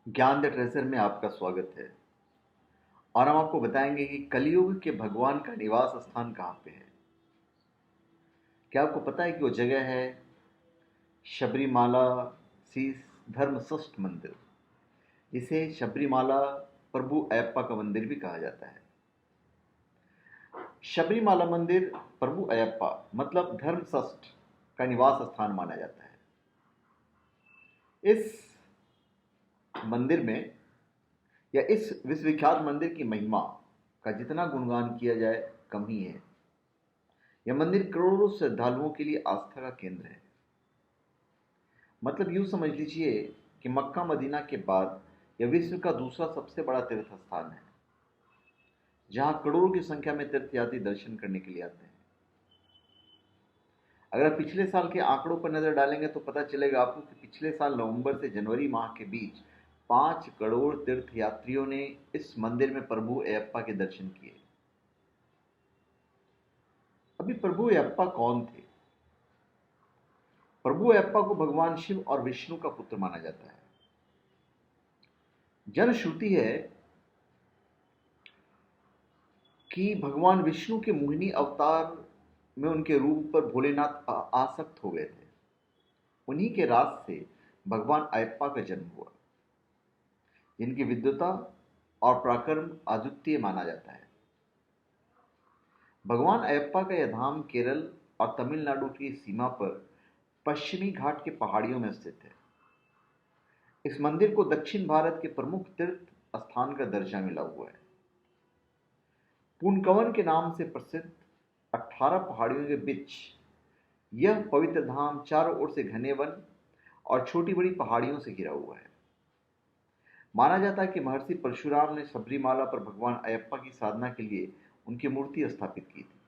ज्ञान the treasure में आपका स्वागत है। और हम आपको बताएंगे कि कलयुग के भगवान का निवास स्थान कहाँ पे है। क्या आपको पता है कि वो जगह है शबरीमाला श्री धर्मसष्ठ मंदिर, जिसे शबरीमाला प्रभु अयप्पा का मंदिर भी कहा जाता है। शबरीमाला मंदिर प्रभु अयप्पा मतलब धर्मसष्ठ का निवास स्थान माना जाता है। इस मंदिर में या इस विश्वविख्यात मंदिर की महिमा का जितना गुणगान किया जाए कम ही है। यह मंदिर करोड़ों श्रद्धालुओं के लिए आस्था का केंद्र है। मतलब यूं समझ लीजिए कि मक्का मदीना के बाद यह विश्व का दूसरा सबसे बड़ा तीर्थ स्थान है, जहां करोड़ों की संख्या में तीर्थयात्री दर्शन करने के लिए आते हैं। अगर आप पिछले साल के आंकड़ों पर नजर डालेंगे तो पता चलेगा आपको कि पिछले साल नवंबर से जनवरी माह के बीच 5 करोड़ तीर्थयात्रियों ने इस मंदिर में प्रभु अयप्पा के दर्शन किए। अभी प्रभु अयप्पा कौन थे? प्रभु अयप्पा को भगवान शिव और विष्णु का पुत्र माना जाता है। जनश्रुति है कि भगवान विष्णु के मोहिनी अवतार में उनके रूप पर भोलेनाथ आसक्त हो गए थे। उन्हीं के राज से भगवान अयप्पा का जन्म हुआ, जिनकी विद्वता और पराक्रम अद्वितीय माना जाता है। भगवान अयप्पा का यह धाम केरल और तमिलनाडु की सीमा पर पश्चिमी घाट के पहाड़ियों में स्थित है। इस मंदिर को दक्षिण भारत के प्रमुख तीर्थ स्थान का दर्जा मिला हुआ है। पूनकवन के नाम से प्रसिद्ध 18 पहाड़ियों के बीच यह पवित्र धाम चारों ओर से घने वन और छोटी बड़ी पहाड़ियों से घिरा हुआ है। माना जाता है कि महर्षि परशुराम ने सबरीमाला पर भगवान अयप्पा की साधना के लिए उनकी मूर्ति स्थापित की थी।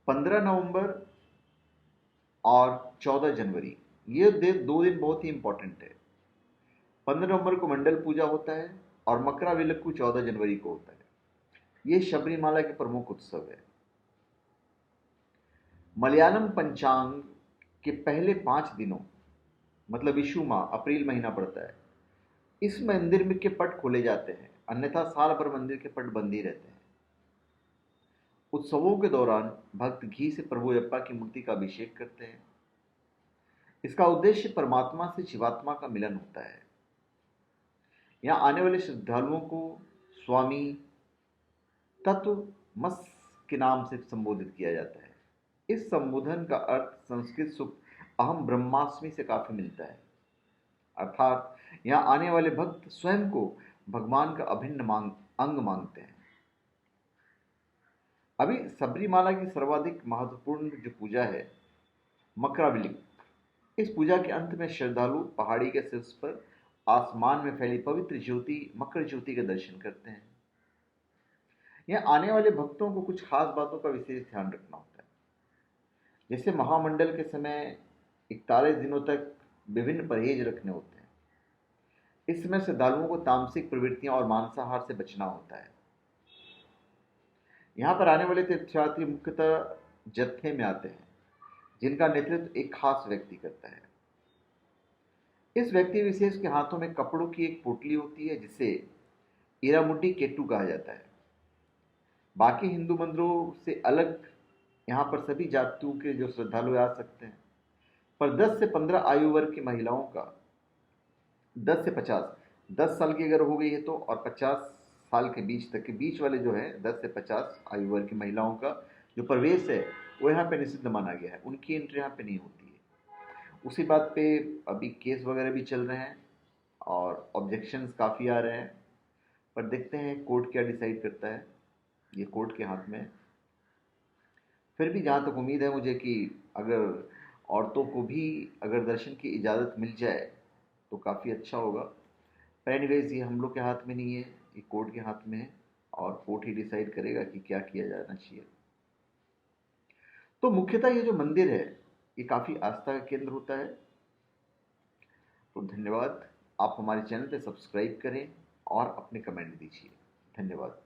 15 नवंबर और 14 जनवरी ये 2 दिन बहुत ही इंपॉर्टेंट है। 15 नवंबर को मंडल पूजा होता है और मकरा विलक्कू 14 जनवरी को होता है। ये शबरीमाला के प्रमुख उत्सव है। मलयालम पंचांग के पहले 5 दिनों मतलब विशु माह अप्रैल महीना पड़ता है, इस मंदिर में के पट खोले जाते हैं, अन्यथा साल भर मंदिर के पट बंद ही रहते हैं। उत्सवों के दौरान भक्त घी से प्रभु अयप्पा की मूर्ति का अभिषेक करते हैं। इसका उद्देश्य परमात्मा से जीवात्मा का मिलन होता है। यहाँ आने वाले श्रद्धालुओं को स्वामी तत्वमस के नाम से संबोधित किया जाता है। इस संबोधन का अर्थ संस्कृत सूक्त अहम ब्रह्मास्मि से काफी मिलता है, अर्थात यहाँ आने वाले भक्त स्वयं को भगवान का अभिन्न अंग मांगते हैं। अभी सबरीमाला की सर्वाधिक महत्वपूर्ण जो पूजा है मकराविलिक, इस पूजा के अंत में श्रद्धालु पहाड़ी के शीर्ष पर आसमान में फैली पवित्र ज्योति मकर ज्योति के दर्शन करते हैं। यहाँ आने वाले भक्तों को कुछ खास बातों का विशेष ध्यान रखना होता है। जैसे महामंडल के समय 41 दिनों तक विभिन्न परहेज रखने होते हैं। इस समय श्रद्धालुओं को तामसिक प्रवृत्तियां और मांसाहार से बचना होता है। यहाँ पर आने वाले तीर्थयात्री मुख्यतः जत्थे में आते हैं, जिनका नेतृत्व एक खास व्यक्ति करता है। इस व्यक्ति विशेष के हाथों में कपड़ों की एक पोटली होती है, जिसे इरामुड्डी केट्टू कहा जाता है। बाकी हिंदू मंदिरों से अलग यहाँ पर सभी जातियों के जो श्रद्धालु आ सकते हैं, पर 10 से 15 आयु वर्ग की महिलाओं का 10 से 50, 10 साल की अगर हो गई है तो, और 50 साल के बीच तक के बीच वाले जो है 10 से 50 आयु वर्ग की महिलाओं का जो प्रवेश है वो यहाँ पे निषिद्ध माना गया है। उनकी एंट्री यहाँ पे नहीं होती है। उसी बात पे अभी केस वगैरह भी चल रहे हैं और ऑब्जेक्शंस काफ़ी आ रहे हैं, पर देखते हैं कोर्ट क्या डिसाइड करता है। ये कोर्ट के हाथ में है। फिर भी जहाँ तक उम्मीद है मुझे कि अगर औरतों को भी अगर दर्शन की इजाज़त मिल जाए तो काफ़ी अच्छा होगा। पर एनीवेज ये हम लोग के हाथ में नहीं है, ये कोर्ट के हाथ में है और कोर्ट ही डिसाइड करेगा कि क्या किया जाना चाहिए। तो मुख्यतः ये जो मंदिर है ये काफ़ी आस्था का केंद्र होता है। तो धन्यवाद। आप हमारे चैनल पे सब्सक्राइब करें और अपने कमेंट दीजिए। धन्यवाद।